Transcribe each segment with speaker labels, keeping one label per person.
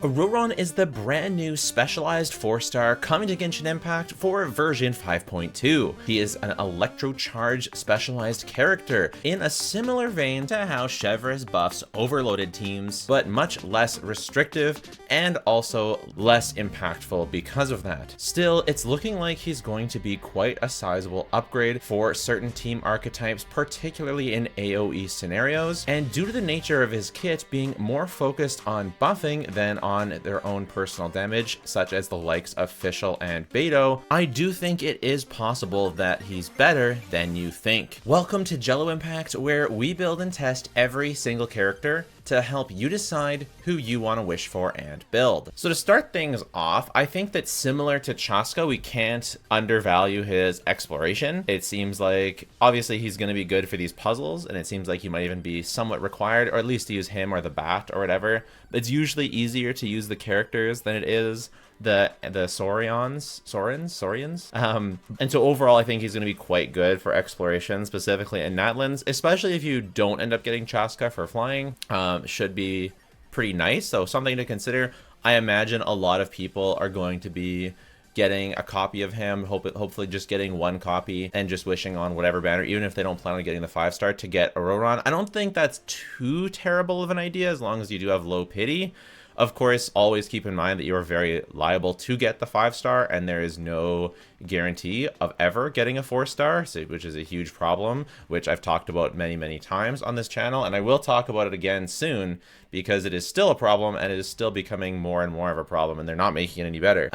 Speaker 1: Ororon is the brand new specialized 4-star coming to Genshin Impact for version 5.2. He is an Electrocharge specialized character in a similar vein to how CHEVREUSE buffs overloaded teams, but much less restrictive and also less impactful because of that. Still, it's looking like he's going to be quite a sizable upgrade for certain team archetypes, particularly in AoE scenarios, and due to the nature of his kit being more focused on buffing than on their own personal damage, such as the likes of Fischl and Beidou, I do think it is possible that he's better than you think. Welcome to Jello Impact, where we build and test every single character to help you decide who you want to wish for and build. So to start things off, I think that similar to Chaska, we can't undervalue his exploration. It seems like obviously he's going to be good for these puzzles, and it seems like you might even be somewhat required, or at least to use him or the bat or whatever. It's usually easier to use the characters than it is the Saurians. And so overall, I think he's going to be quite good for exploration, specifically in Natlands, especially if you don't end up getting Chaska for flying. Should be pretty nice. So something to consider. I imagine a lot of people are going to be getting a copy of him, hopefully just getting one copy and just wishing on whatever banner, even if they don't plan on getting the 5-star, to get Ororon. I don't think that's too terrible of an idea as long as you do have low pity. Of course, always keep in mind that you are very liable to get the 5-star, and there is no guarantee of ever getting a 4-star, which is a huge problem, which I've talked about many, many times on this channel, and I will talk about it again soon, because it is still a problem, and it is still becoming more and more of a problem, and they're not making it any better.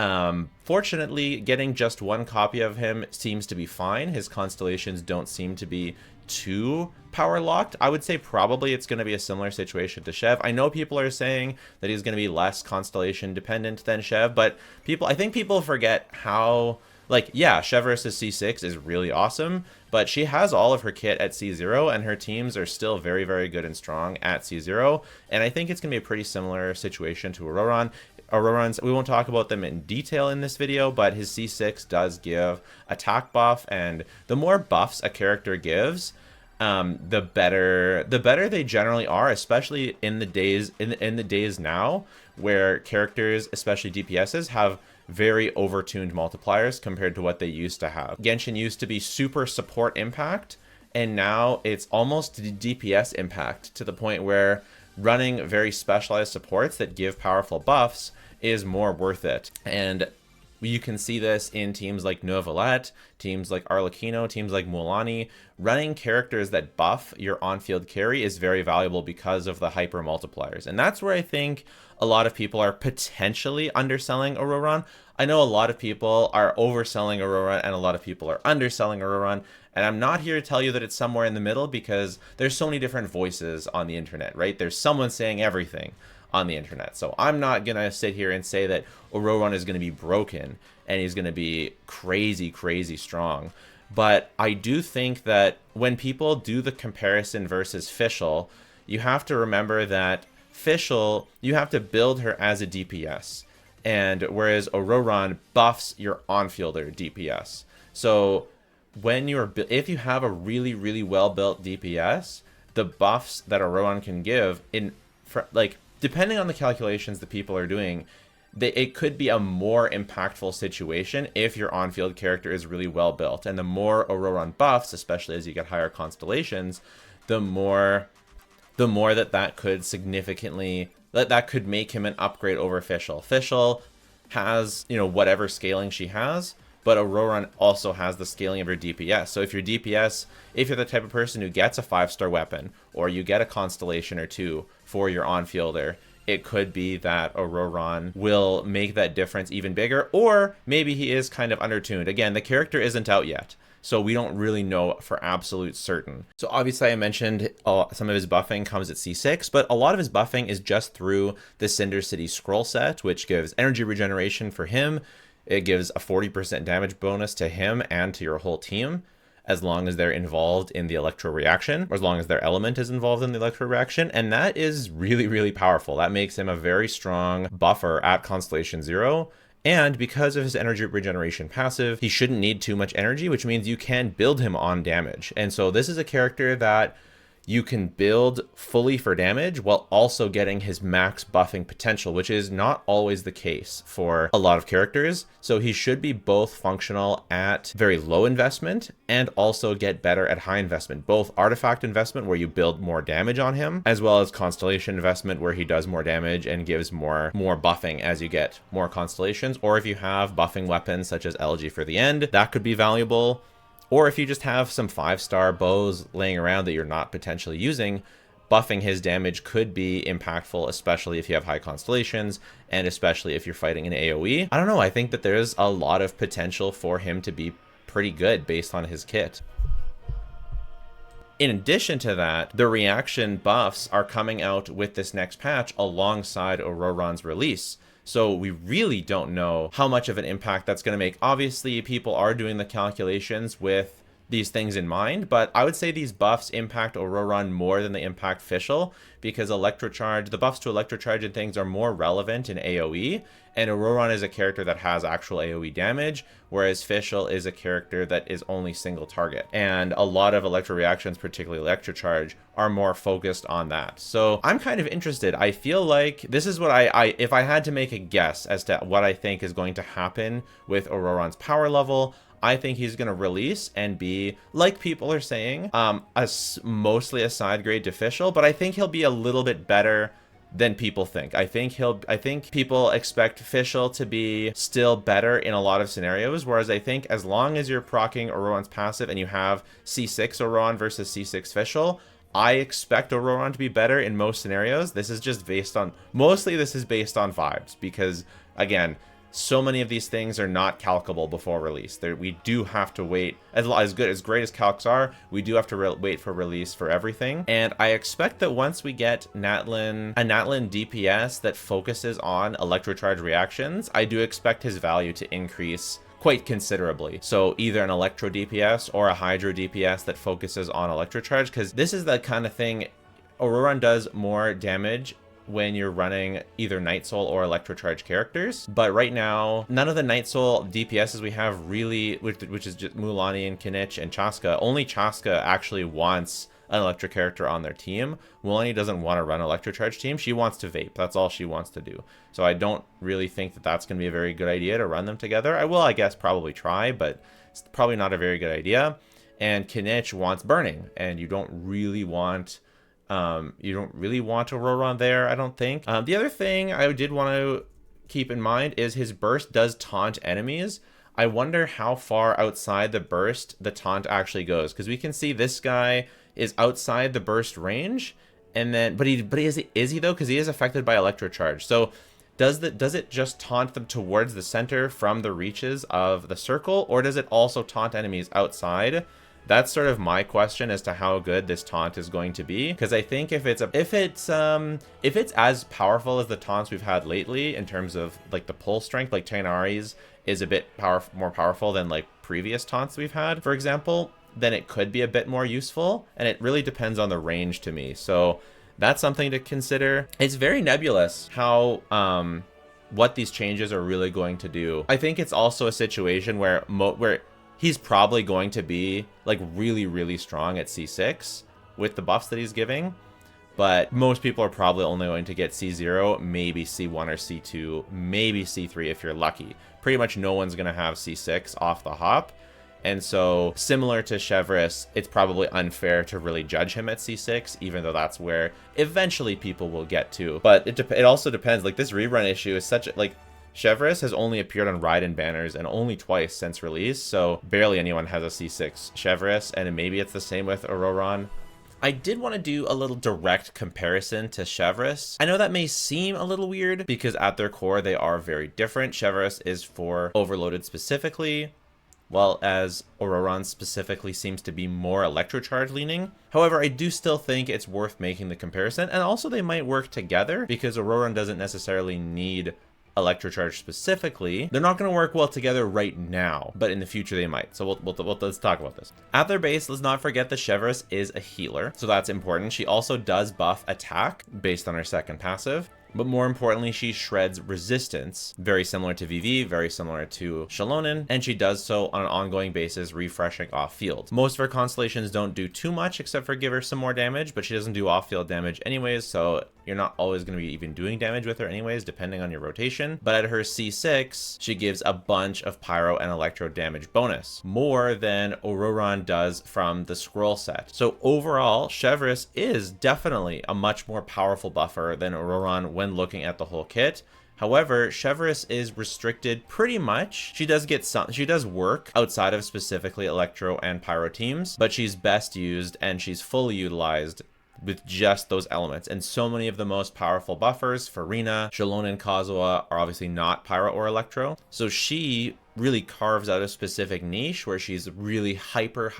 Speaker 1: Fortunately, getting just one copy of him seems to be fine. His constellations don't seem to be too power locked. I would say probably it's going to be a similar situation to Chev. I know people are saying that he's going to be less constellation dependent than Chev, but I think people forget how, like, yeah, CHEVREUSE's C6 is really awesome, but she has all of her kit at C0, and her teams are still very, very good and strong at C0, and I think it's going to be a pretty similar situation to Ororon. Ororon's, we won't talk about them in detail in this video, but his C6 does give attack buff, and the more buffs a character gives, the better they generally are, especially in the days now where characters, especially DPSs, have very overtuned multipliers compared to what they used to have. Genshin used to be super support impact, and now it's almost DPS impact, to the point where running very specialized supports that give powerful buffs is more worth it. And you can see this in teams like Neuvillette, teams like Arlecchino, teams like Mualani. Running characters that buff your on-field carry is very valuable because of the hyper multipliers. And that's where I think a lot of people are potentially underselling Ororon. I know a lot of people are overselling Ororon, and a lot of people are underselling Ororon. And I'm not here to tell you that it's somewhere in the middle, because there's so many different voices on the internet, right? There's someone saying everything on the internet. So I'm not going to sit here and say that Ororon is going to be broken and he's going to be crazy, crazy strong. But I do think that when people do the comparison versus Fischl, you have to remember that Fischl, you have to build her as a DPS. And whereas Ororon buffs your on-fielder DPS. So if you have a really, really well-built DPS, the buffs that Ororon can give, depending on the calculations that people are doing, it could be a more impactful situation if your on-field character is really well built. And the more Ororon buffs, especially as you get higher constellations, the more that could significantly, that could make him an upgrade over Fischl. Fischl has, whatever scaling she has, but Ororon also has the scaling of your DPS. So if you're the type of person who gets a 5-star weapon, or you get a constellation or two for your on-fielder, it could be that Ororon will make that difference even bigger, or maybe he is kind of undertuned. Again, the character isn't out yet, so we don't really know for absolute certain. So obviously I mentioned some of his buffing comes at C6, but a lot of his buffing is just through the Cinder City scroll set, which gives energy regeneration for him. It gives a 40% damage bonus to him and to your whole team, as long as they're involved in the electro reaction, or as long as their element is involved in the electro reaction. And that is really, really powerful. That makes him a very strong buffer at Constellation 0. And because of his energy regeneration passive, he shouldn't need too much energy, which means you can build him on damage. And so this is a character that you can build fully for damage while also getting his max buffing potential, which is not always the case for a lot of characters. So he should be both functional at very low investment and also get better at high investment, both artifact investment where you build more damage on him, as well as constellation investment where he does more damage and gives more buffing as you get more constellations. Or if you have buffing weapons such as LG for the end, that could be valuable. Or if you just have some 5-star bows laying around that you're not potentially using, buffing his damage could be impactful, especially if you have high constellations and especially if you're fighting an AoE. I don't know, I think that there's a lot of potential for him to be pretty good based on his kit. In addition to that, the reaction buffs are coming out with this next patch alongside Ororon's release. So we really don't know how much of an impact that's going to make. Obviously, people are doing the calculations with these things in mind, but I would say these buffs impact Ororon more than they impact Fischl, because Electrocharge, the buffs to Electrocharge and things are more relevant in AoE, and Ororon is a character that has actual AoE damage, whereas Fischl is a character that is only single target. And a lot of electro reactions, particularly Electrocharge, are more focused on that. So I'm kind of interested. I feel like this is what if I had to make a guess as to what I think is going to happen with Ororon's power level, I think he's going to release and be, like people are saying, mostly a side grade to Fischl, but I think he'll be a little bit better than people think. I think people expect Fischl to be still better in a lot of scenarios, whereas I think as long as you're proccing Ororon's passive and you have C6 Ororon versus C6 Fischl, I expect Ororon to be better in most scenarios. This is just based on, mostly this is based on vibes, because again, so many of these things are not calcable before release. We do have to wait, as great as calcs are, we do have to wait for release for everything. And I expect that once we get a Natlin DPS that focuses on Electrocharge reactions, I do expect his value to increase quite considerably. So either an Electro DPS or a Hydro DPS that focuses on Electrocharge, because this is the kind of thing, Ororon does more damage when you're running either Night Soul or Electrocharge characters. But right now, none of the Night Soul DPSs we have really, which is just Mulanni and Kinich and Chaska, only Chaska actually wants an Electro character on their team. Mulanni doesn't want to run Electrocharge team. She wants to vape. That's all she wants to do. So I don't really think that that's going to be a very good idea to run them together. I will, I guess, probably try, but it's probably not a very good idea. And Kinich wants burning, and you don't really want Ororon there, I don't think. The other thing I did want to keep in mind is his burst does taunt enemies. I wonder how far outside the burst the taunt actually goes, because we can see this guy is outside the burst range, and then but is he though, because he is affected by Electrocharge. So does it just taunt them towards the center from the reaches of the circle, or does it also taunt enemies outside? That's sort of my question as to how good this taunt is going to be, because I think if it's as powerful as the taunts we've had lately in terms of like the pull strength, like Tainari's is a bit more powerful than like previous taunts we've had, for example, then it could be a bit more useful, and it really depends on the range to me. So that's something to consider. It's very nebulous how what these changes are really going to do. I think it's also a situation where he's probably going to be like really, really strong at C6 with the buffs that he's giving, but most people are probably only going to get C0, maybe C1 or C2, maybe C3 if you're lucky. Pretty much no one's going to have C6 off the hop. And so similar to CHEVREUSE, it's probably unfair to really judge him at C6, even though that's where eventually people will get to. But it also depends. Like this rerun issue is such a, like, CHEVREUSE has only appeared on raiden banners and only twice since release, so barely anyone has a C6 CHEVREUSE, and maybe it's the same with Ororon. I did want to do a little direct comparison to CHEVREUSE. I know that may seem a little weird because at their core they are very different. CHEVREUSE is for overloaded specifically, while as Ororon specifically seems to be more Electrocharge leaning. However, I do still think it's worth making the comparison, and also they might work together because Ororon doesn't necessarily need Electrocharge specifically. They're not going to work well together right now, but in the future they might. So let's talk about this. At their base, let's not forget that CHEVREUSE is a healer, so that's important. She also does buff attack based on her second passive. but more importantly, she shreds resistance, very similar to VV, very similar to Xiaolonen, and she does so on an ongoing basis, refreshing off-field. Most of her constellations don't do too much except for give her some more damage, but she doesn't do off-field damage anyways, so you're not always going to be even doing damage with her anyways, depending on your rotation. But at her C6, she gives a bunch of pyro and electro damage bonus, more than Ororon does from the scroll set. So overall, CHEVREUSE is definitely a much more powerful buffer than Ororon when looking at the whole kit. However, CHEVREUSE is restricted pretty much. She does get some, she does work outside of specifically electro and pyro teams, but she's best used and she's fully utilized with just those elements. And so many of the most powerful buffers, Furina, Xiaolonen, and Kazuha, are obviously not pyro or electro. So she really carves out a specific niche where she's really hyper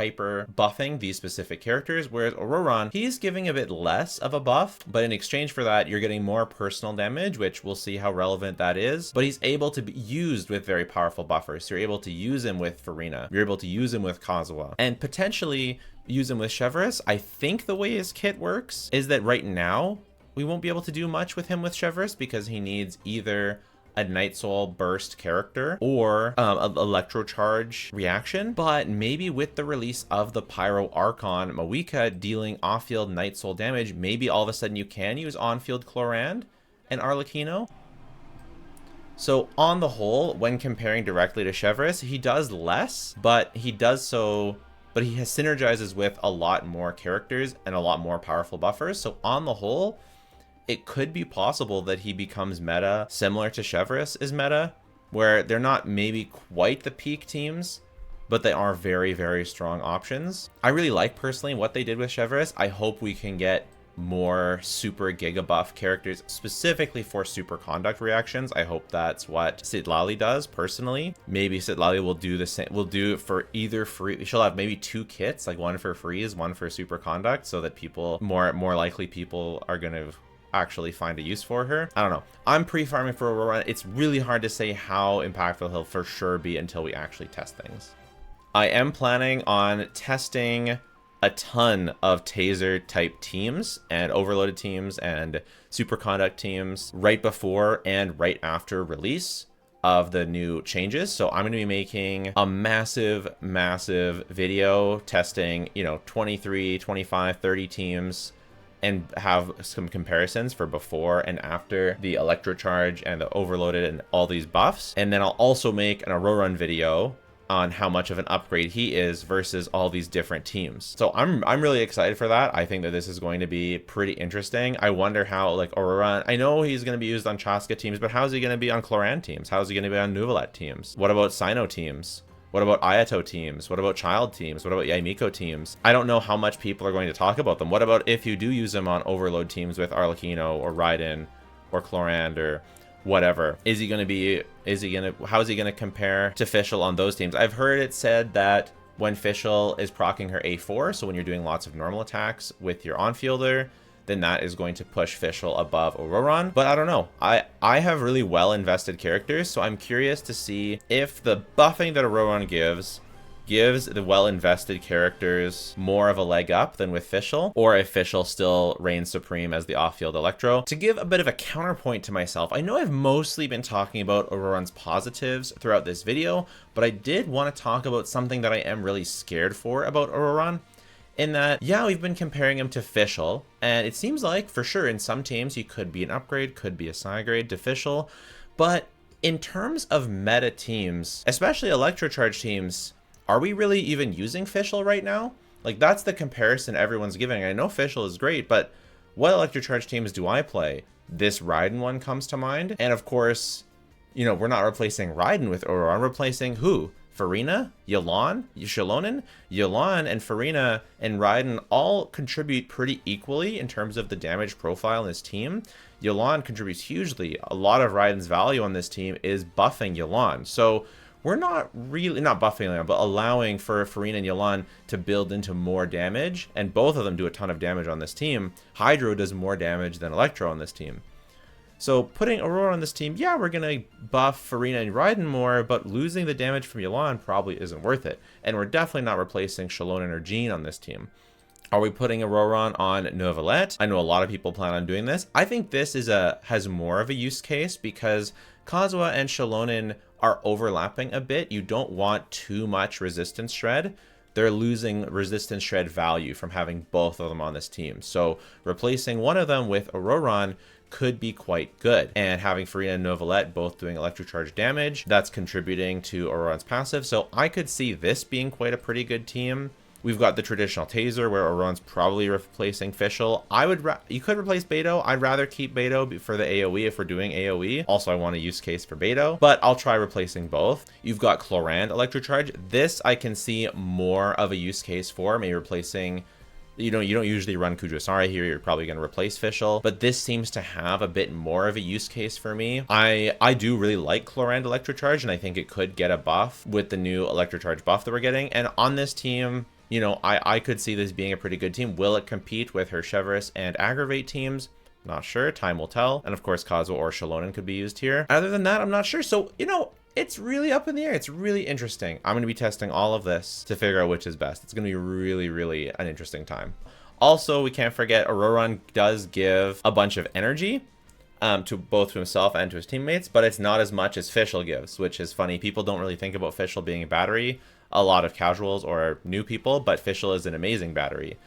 Speaker 1: buffing these specific characters, whereas Ororon, he's giving a bit less of a buff, but in exchange for that, you're getting more personal damage, which we'll see how relevant that is. But he's able to be used with very powerful buffers. So you're able to use him with Furina, you're able to use him with Kazuha, and potentially use him with CHEVREUSE. I think the way his kit works is that right now we won't be able to do much with him with CHEVREUSE because he needs either a Night Soul burst character or an Electrocharge reaction. But maybe with the release of the Pyro Archon Mawika dealing off-field Night Soul damage, maybe all of a sudden you can use on-field Chlorand and Arlecchino. So on the whole, when comparing directly to CHEVREUSE, he does less, but he does so, but he has synergizes with a lot more characters and a lot more powerful buffers. So on the whole, it could be possible that he becomes meta similar to CHEVREUSE is meta, where they're not maybe quite the peak teams, but they are very strong options. I really like personally what they did with CHEVREUSE. I hope we can get more super giga buff characters specifically for super conduct reactions. I hope that's what Citlali does personally. Maybe Citlali will do the same, will do it for either free. She'll have maybe two kits, like one for freeze, one for super conduct, so that people more likely people are gonna actually find a use for her. I don't know. I'm pre-farming for Ororon. It's really hard to say how impactful he'll for sure be until we actually test things. I am planning on testing a ton of taser type teams and overloaded teams and superconduct teams right before and right after release of the new changes. So I'm going to be making a massive video testing, 23, 25, 30 teams and have some comparisons for before and after the Electrocharge and the overloaded and all these buffs. And then I'll also make an Ororon video on how much of an upgrade he is versus all these different teams. So I'm really excited for that. I think that this is going to be pretty interesting. I wonder how, like, Ororon, I know he's going to be used on Chaska teams, but how is he going to be on Chlorand teams? How is he going to be on Nuvalet teams? What about Sino teams? What about Ayato teams? What about Childe teams? What about Yaimiko teams? I don't know how much people are going to talk about them. What about if you do use them on overload teams with Arlecchino or Raiden or Chlorand or whatever? How is he going to compare to Fischl on those teams? I've heard it said that when Fischl is proccing her A4, so when you're doing lots of normal attacks with your on-fielder, then that is going to push Fischl above Ororon. But I don't know. I have really well invested characters, so I'm curious to see if the buffing that Ororon gives the well-invested characters more of a leg up than with Fischl, or if Fischl still reigns supreme as the off-field Electro. To give a bit of a counterpoint to myself, I know I've mostly been talking about Ororon's positives throughout this video, but I did want to talk about something that I am really scared for about Ororon. In that, yeah, we've been comparing him to Fischl, and it seems like, for sure, in some teams, he could be an upgrade, could be a side grade to Fischl, but in terms of meta teams, especially Electrocharge teams, are we really even using Fischl right now? Like, that's the comparison everyone's giving. I know Fischl is great, but what Electrocharge teams do I play? This Raiden one comes to mind, and of course, we're not replacing Raiden with Ororon, we're replacing who? Furina, Xiaolonen, and Furina and Raiden all contribute pretty equally in terms of the damage profile in this team. Xiaolonen contributes hugely. A lot of Raiden's value on this team is buffing Xiaolonen. So we're not really, not buffing Xiaolonen, but allowing for Furina and Xiaolonen to build into more damage, and both of them do a ton of damage on this team. Hydro does more damage than Electro on this team. So putting Aurora on this team, yeah, we're going to buff Furina and Raiden more, but losing the damage from Xiaolonen probably isn't worth it. And we're definitely not replacing Xiaolonen or Jean on this team. Are we putting Ororon on Neuvillette? I know a lot of people plan on doing this. I think this has more of a use case because Kazuha and Xiaolonen are overlapping a bit. You don't want too much resistance shred. They're losing resistance shred value from having both of them on this team. So replacing one of them with Ororon could be quite good. And having Furina and Neuvillette both doing Electrocharge damage, that's contributing to Ororon's passive. So I could see this being quite a pretty good team. We've got the traditional taser where Ororon's probably replacing Fischl. You could replace Beidou. I'd rather keep Beidou for the AoE if we're doing AoE. Also, I want a use case for Beidou, but I'll try replacing both. You've got Chlorand Electrocharge. This I can see more of a use case for, maybe replacing. You don't usually run Kujosari here. You're probably going to replace Fischl, but this seems to have a bit more of a use case for me. I do really like Chlorand Electrocharge, and I think it could get a buff with the new Electrocharge buff that we're getting. And on this team, you know, I could see this being a pretty good team. Will it compete with her CHEVREUSE and Aggravate teams? Not sure. Time will tell. And of course, Kazuha or Xiaolonen could be used here. Other than that, I'm not sure. So, you know, it's really up in the air. It's really interesting. I'm going to be testing all of this to figure out which is best. It's going to be really, really an interesting time. Also, we can't forget Ororon does give a bunch of energy to both himself and to his teammates, but it's not as much as Fischl gives, which is funny. People don't really think about Fischl being a battery. A lot of casuals or new people, but Fischl is an amazing battery.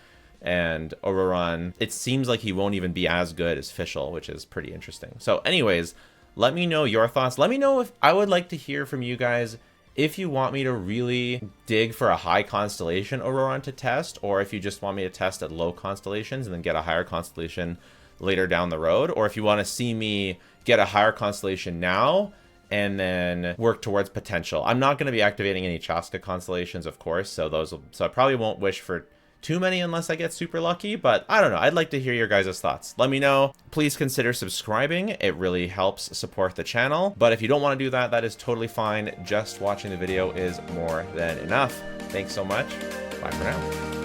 Speaker 1: And Ororon, it seems like he won't even be as good as Fischl, which is pretty interesting. So anyways, let me know your thoughts. Let me know if I would like to hear from you guys if you want me to really dig for a high constellation Ororon to test, or if you just want me to test at low constellations and then get a higher constellation later down the road, or if you want to see me get a higher constellation now and then work towards potential. I'm not going to be activating any Chaska constellations, of course, so I probably won't wish for too many unless I get super lucky, but I don't know. I'd like to hear your guys' thoughts. Let me know. Please consider subscribing. It really helps support the channel, but if you don't want to do that, that is totally fine. Just watching the video is more than enough. Thanks so much. Bye for now.